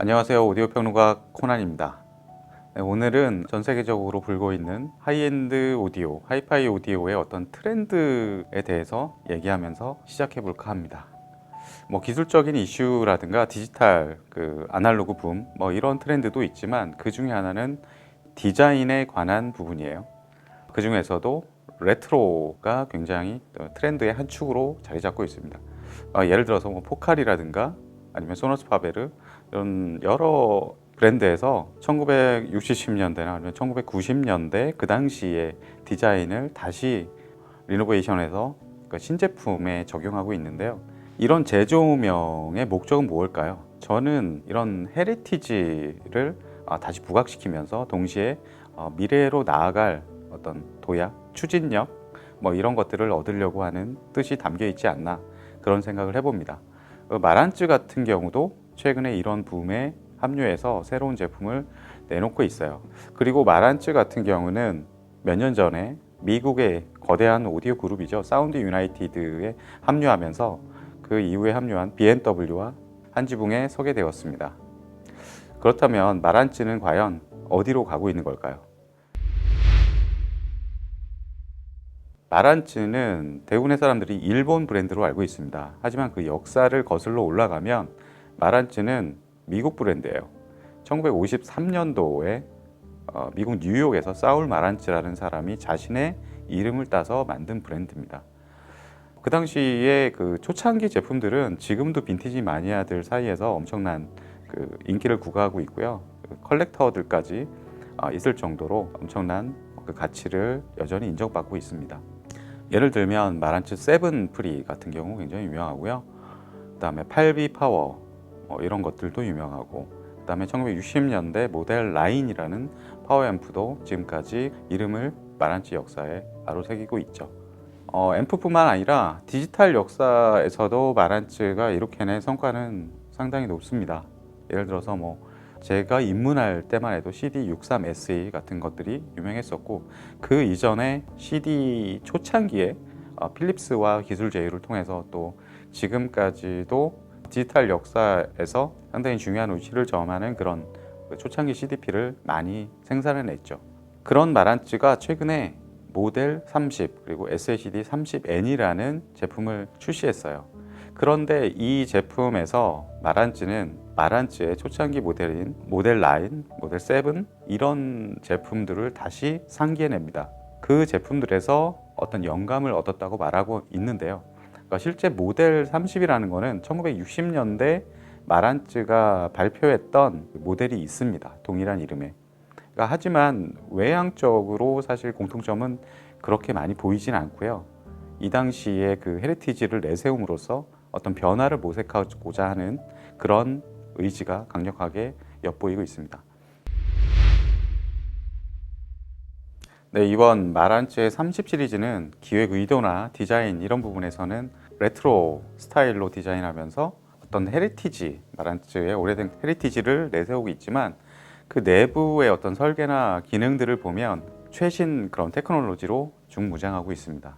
안녕하세요. 오디오 평론가 코난입니다. 네, 오늘은 전 세계적으로 불고 있는 하이엔드 오디오, 하이파이 오디오의 어떤 트렌드에 대해서 얘기하면서 시작해 볼까 합니다. 기술적인 이슈라든가 디지털 아날로그 붐 이런 트렌드도 있지만 그 중에 하나는 디자인에 관한 부분이에요. 그 중에서도 레트로가 굉장히 트렌드의 한 축으로 자리 잡고 있습니다. 예를 들어서 포칼이라든가 아니면 소너스 파베르 이런 여러 브랜드에서 1960년대나 아니면 1990년대 그 당시의 디자인을 다시 리노베이션해서 신제품에 적용하고 있는데요. 이런 재조명의 목적은 무엇일까요? 저는 이런 헤리티지를 다시 부각시키면서 동시에 미래로 나아갈 어떤 도약, 추진력 이런 것들을 얻으려고 하는 뜻이 담겨 있지 않나 그런 생각을 해봅니다. 마란츠 같은 경우도 최근에 이런 붐에 합류해서 새로운 제품을 내놓고 있어요. 그리고 마란츠 같은 경우는 몇 년 전에 미국의 거대한 오디오 그룹이죠. 사운드 유나이티드에 합류하면서 그 이후에 합류한 BMW와 한 지붕에 서게 되었습니다. 그렇다면 마란츠는 과연 어디로 가고 있는 걸까요? 마란츠는 대부분의 사람들이 일본 브랜드로 알고 있습니다. 하지만 그 역사를 거슬러 올라가면 마란츠는 미국 브랜드예요. 1953년도에 미국 뉴욕에서 사울 마란츠라는 사람이 자신의 이름을 따서 만든 브랜드입니다. 그 당시에 그 초창기 제품들은 지금도 빈티지 마니아들 사이에서 엄청난 인기를 구가하고 있고요. 컬렉터들까지 있을 정도로 엄청난 그 가치를 여전히 인정받고 있습니다. 예를 들면 마란츠 세븐 프리 같은 경우 굉장히 유명하고요. 그 다음에 8B 파워 이런 것들도 유명하고, 그 다음에 1960년대 모델 라인이라는 파워앰프도 지금까지 이름을 마란츠 역사에 아로새기고 있죠. 앰프뿐만 아니라 디지털 역사에서도 마란츠가 이룩해낸 성과는 상당히 높습니다. 예를 들어서 제가 입문할 때만 해도 CD63SE 같은 것들이 유명했었고, 그 이전에 CD 초창기에 필립스와 기술 제휴를 통해서 또 지금까지도 디지털 역사에서 상당히 중요한 위치를 점하는 그런 초창기 CDP를 많이 생산해냈죠. 그런 마란츠가 최근에 모델 30 그리고 SACD 30N이라는 제품을 출시했어요. 그런데 이 제품에서 마란츠의 초창기 모델인 모델 9, 모델 7 이런 제품들을 다시 상기해냅니다. 그 제품들에서 어떤 영감을 얻었다고 말하고 있는데요. 그러니까 실제 모델 30이라는 거는 1960년대 마란츠가 발표했던 모델이 있습니다. 동일한 이름의. 하지만 외향적으로 사실 공통점은 그렇게 많이 보이진 않고요. 이 당시에 그 헤리티지를 내세움으로써 어떤 변화를 모색하고자 하는 그런 의지가 강력하게 엿보이고 있습니다. 네, 이번 마란츠의 30 시리즈는 기획 의도나 디자인 이런 부분에서는 레트로 스타일로 디자인하면서 어떤 헤리티지, 마란츠의 오래된 헤리티지를 내세우고 있지만 그 내부의 어떤 설계나 기능들을 보면 최신 그런 테크놀로지로 중무장하고 있습니다.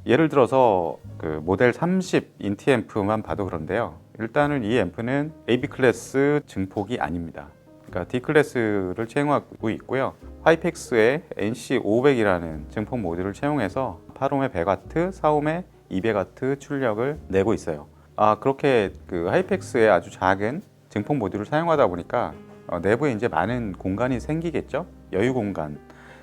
예를 들어서 그 모델 30 인티 앰프만 봐도 그런데요. 일단은 이 앰프는 AB 클래스 증폭이 아닙니다. 그러니까 D 클래스를 채용하고 있고요. 하이펙스의 NC500이라는 증폭 모듈을 채용해서 8옴에 100W, 4옴에 200W 출력을 내고 있어요. 그렇게 그 하이펙스의 아주 작은 증폭 모듈을 사용하다 보니까 내부에 이제 많은 공간이 생기겠죠? 여유 공간.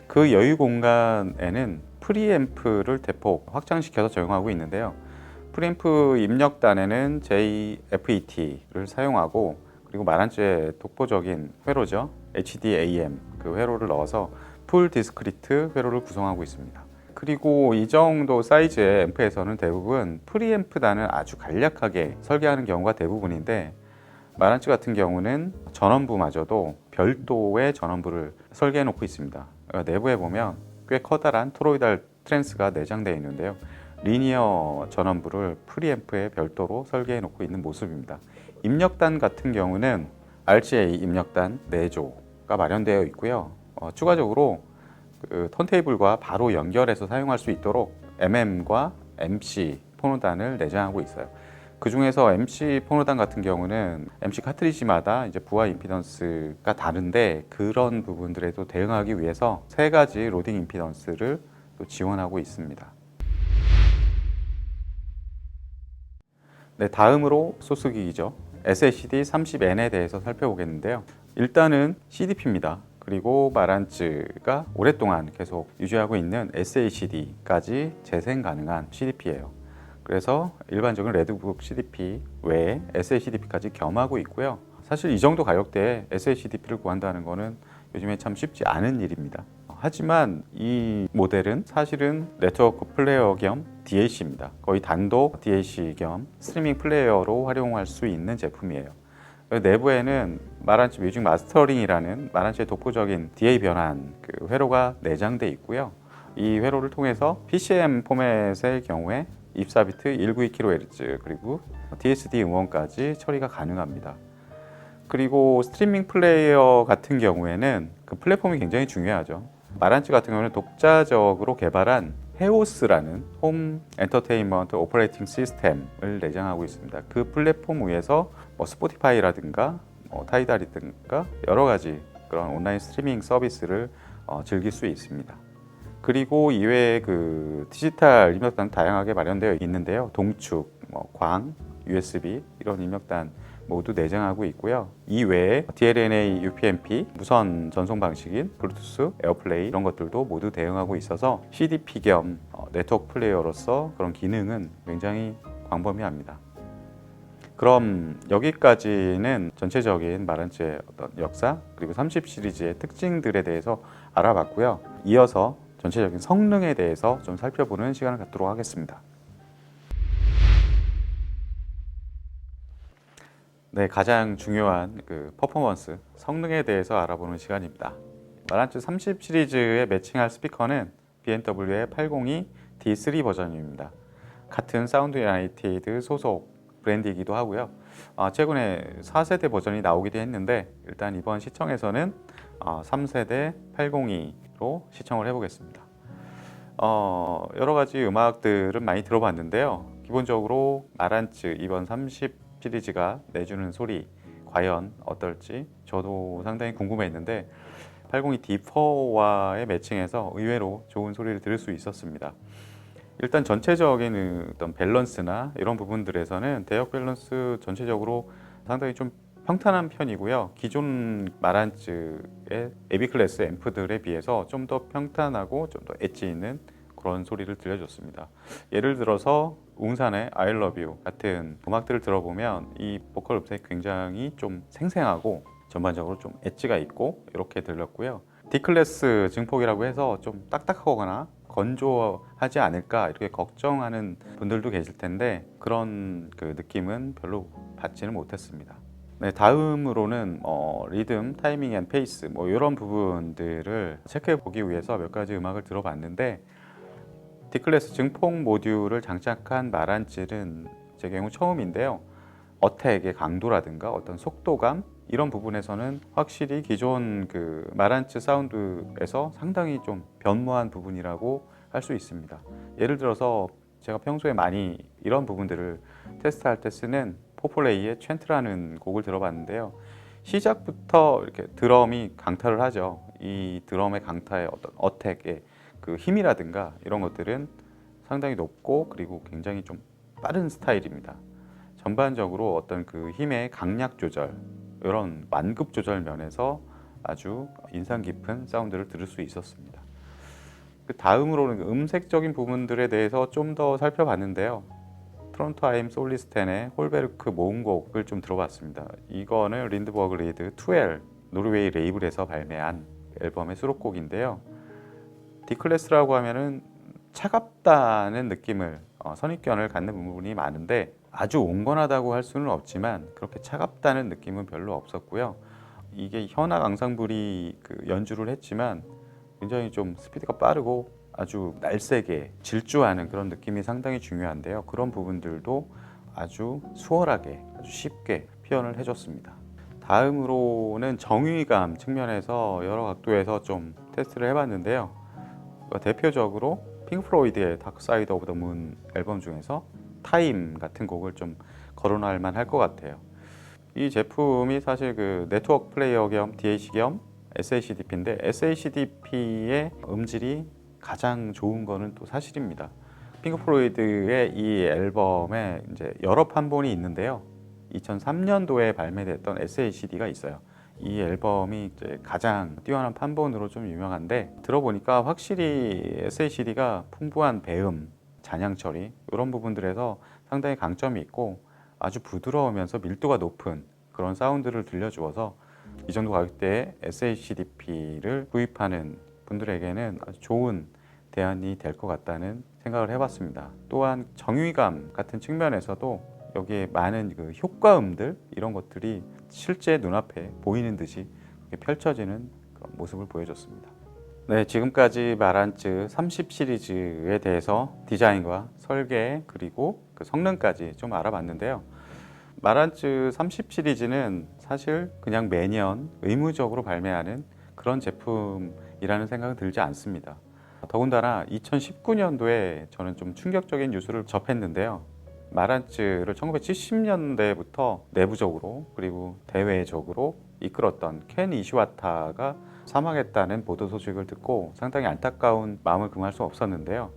그 여유 공간에는 프리앰프를 대폭 확장시켜서 적용하고 있는데요. 프리앰프 입력단에는 JFET를 사용하고, 그리고 마란츠의 독보적인 회로죠. HDAM 그 회로를 넣어서 풀 디스크리트 회로를 구성하고 있습니다. 그리고 이 정도 사이즈의 앰프에서는 대부분 프리앰프단을 아주 간략하게 설계하는 경우가 대부분인데, 마란츠 같은 경우는 전원부마저도 별도의 전원부를 설계해 놓고 있습니다. 내부에 보면 꽤 커다란 토로이달 트랜스가 내장되어 있는데요. 리니어 전원부를 프리앰프에 별도로 설계해 놓고 있는 모습입니다. 입력단 같은 경우는 RCA 입력단 4조가 마련되어 있고요. 추가적으로 그 턴테이블과 바로 연결해서 사용할 수 있도록 MM과 MC 포노단을 내장하고 있어요. 그 중에서 MC 포노단 같은 경우는 MC 카트리지마다 이제 부하 임피던스가 다른데 그런 부분들에도 대응하기 위해서 세 가지 로딩 임피던스를 또 지원하고 있습니다. 네, 다음으로 소스기기죠. SACD30N에 대해서 살펴보겠는데요. 일단은 CDP입니다. 그리고 마란츠가 오랫동안 계속 유지하고 있는 SACD까지 재생 가능한 CDP예요. 그래서 일반적인 레드북 CDP 외에 SACDP까지 겸하고 있고요. 사실 이 정도 가격대에 SACDP를 구한다는 것은 요즘에 참 쉽지 않은 일입니다. 하지만 이 모델은 사실은 네트워크 플레이어 겸 DAC입니다. 거의 단독 DAC 겸 스트리밍 플레이어로 활용할 수 있는 제품이에요. 내부에는 마란치 뮤직 마스터링이라는 마란치의 독보적인 DA 변환 회로가 내장돼 있고요. 이 회로를 통해서 PCM 포맷의 경우에 24비트 192kHz 그리고 DSD 응원까지 처리가 가능합니다. 그리고 스트리밍 플레이어 같은 경우에는 그 플랫폼이 굉장히 중요하죠. 마란치 같은 경우는 독자적으로 개발한 헤오스라는 홈 엔터테인먼트 오퍼레이팅 시스템을 내장하고 있습니다. 그 플랫폼 위에서 스포티파이라든가 타이달이든가 여러 가지 그런 온라인 스트리밍 서비스를 즐길 수 있습니다. 그리고 이외에 그 디지털 입력단 다양하게 마련되어 있는데요. 동축, 광, USB 이런 입력단 모두 내장하고 있고요. 이외에 DLNA, UPnP, 무선 전송 방식인 블루투스, 에어플레이 이런 것들도 모두 대응하고 있어서 CDP 겸 네트워크 플레이어로서 그런 기능은 굉장히 광범위합니다. 그럼 여기까지는 전체적인 마란치의 어떤 역사 그리고 30 시리즈의 특징들에 대해서 알아봤고요. 이어서 전체적인 성능에 대해서 좀 살펴보는 시간을 갖도록 하겠습니다. 네, 가장 중요한 그 퍼포먼스, 성능에 대해서 알아보는 시간입니다. 마란츠 30 시리즈에 매칭할 스피커는 BMW의 802 D3 버전입니다. 같은 사운드 유나이티드 소속 브랜드이기도 하고요. 최근에 4세대 버전이 나오기도 했는데 일단 이번 시청에서는 3세대 802로 시청을 해보겠습니다. 여러 가지 음악들은 많이 들어봤는데요. 기본적으로 마란츠 이번 30 시리즈가 내주는 소리 과연 어떨지 저도 상당히 궁금했는데 802 D4와의 매칭해서 의외로 좋은 소리를 들을 수 있었습니다. 일단 전체적인 어떤 밸런스나 이런 부분들에서는 대역 밸런스 전체적으로 상당히 좀 평탄한 편이고요. 기존 마란츠의 에비 클래스 앰프들에 비해서 좀 더 평탄하고 좀 더 엣지 있는 그런 소리를 들려줬습니다. 예를 들어서 웅산의 I Love You 같은 음악들을 들어보면 이 보컬 음색이 굉장히 좀 생생하고 전반적으로 좀 엣지가 있고 이렇게 들렸고요. D클래스 증폭이라고 해서 좀 딱딱하거나 건조하지 않을까 이렇게 걱정하는 분들도 계실 텐데 그런 그 느낌은 별로 받지는 못했습니다. 네, 다음으로는 리듬, 타이밍 앤 페이스 이런 부분들을 체크해 보기 위해서 몇 가지 음악을 들어봤는데 D클래스 증폭 모듈을 장착한 마란츠는 제 경우 처음인데요. 어택의 강도라든가 어떤 속도감 이런 부분에서는 확실히 기존 그 마란츠 사운드에서 상당히 좀 변모한 부분이라고 할 수 있습니다. 예를 들어서 제가 평소에 많이 이런 부분들을 테스트할 때 쓰는 포폴레이의 챈트라는 곡을 들어봤는데요. 시작부터 이렇게 드럼이 강타를 하죠. 이 드럼의 강타의 어떤 어택의 그 힘이라든가 이런 것들은 상당히 높고 그리고 굉장히 좀 빠른 스타일입니다. 전반적으로 어떤 그 힘의 강약 조절 이런 완급 조절 면에서 아주 인상 깊은 사운드를 들을 수 있었습니다. 그 다음으로는 음색적인 부분들에 대해서 좀 더 살펴봤는데요. 트론트하임 솔리스텐의 홀베르크 모음곡을 좀 들어봤습니다. 이거는 린드버그 리드 2L 노르웨이 레이블에서 발매한 앨범의 수록곡인데요. D클래스라고 하면은 차갑다는 느낌을 선입견을 갖는 부분이 많은데 아주 온건하다고 할 수는 없지만 그렇게 차갑다는 느낌은 별로 없었고요. 이게 현악 앙상블이 그 연주를 했지만 굉장히 좀 스피드가 빠르고 아주 날쌔게 질주하는 그런 느낌이 상당히 중요한데요. 그런 부분들도 아주 수월하게 아주 쉽게 표현을 해줬습니다. 다음으로는 정의감 측면에서 여러 각도에서 좀 테스트를 해봤는데요. 대표적으로 핑크 플로이드의 다크 사이드 오브 더 문 앨범 중에서 타임 같은 곡을 좀 거론할 만할 것 같아요. 이 제품이 사실 그 네트워크 플레이어 겸 DAC 겸 SACDP인데 SACDP의 음질이 가장 좋은 거는 또 사실입니다. 핑크 플로이드의 이 앨범에 이제 여러 판본이 있는데요. 2003년도에 발매됐던 SACD가 있어요. 이 앨범이 이제 가장 뛰어난 판본으로 좀 유명한데 들어보니까 확실히 SACD가 풍부한 배음, 잔향 처리 이런 부분들에서 상당히 강점이 있고 아주 부드러우면서 밀도가 높은 그런 사운드를 들려주어서 이 정도 가격대에 SACDP를 구입하는 분들에게는 아주 좋은 대안이 될 것 같다는 생각을 해봤습니다. 또한 정의감 같은 측면에서도 여기에 많은 그 효과음들 이런 것들이 실제 눈앞에 보이는 듯이 펼쳐지는 그런 모습을 보여줬습니다. 네, 지금까지 마란츠 30 시리즈에 대해서 디자인과 설계 그리고 그 성능까지 좀 알아봤는데요. 마란츠 30 시리즈는 사실 그냥 매년 의무적으로 발매하는 그런 제품이라는 생각은 들지 않습니다. 더군다나 2019년도에 저는 좀 충격적인 뉴스를 접했는데요. 마란츠를 1970년대부터 내부적으로 그리고 대외적으로 이끌었던 켄 이시와타가 사망했다는 보도 소식을 듣고 상당히 안타까운 마음을 금할 수 없었는데요.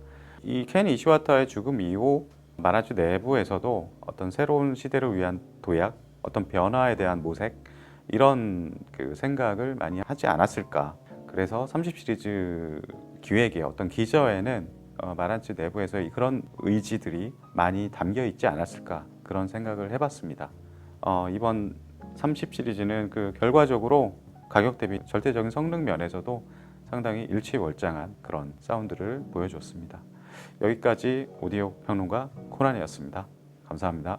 이 켄 이시와타의 죽음 이후 마란츠 내부에서도 어떤 새로운 시대를 위한 도약, 어떤 변화에 대한 모색 이런 그 생각을 많이 하지 않았을까. 그래서 30 시리즈 기획의 어떤 기저에는 마란츠 내부에서 그런 의지들이 많이 담겨 있지 않았을까 그런 생각을 해봤습니다. 이번 30 시리즈는 그 결과적으로 가격 대비 절대적인 성능 면에서도 상당히 일취월장한 그런 사운드를 보여줬습니다. 여기까지 오디오 평론가 코난이었습니다. 감사합니다.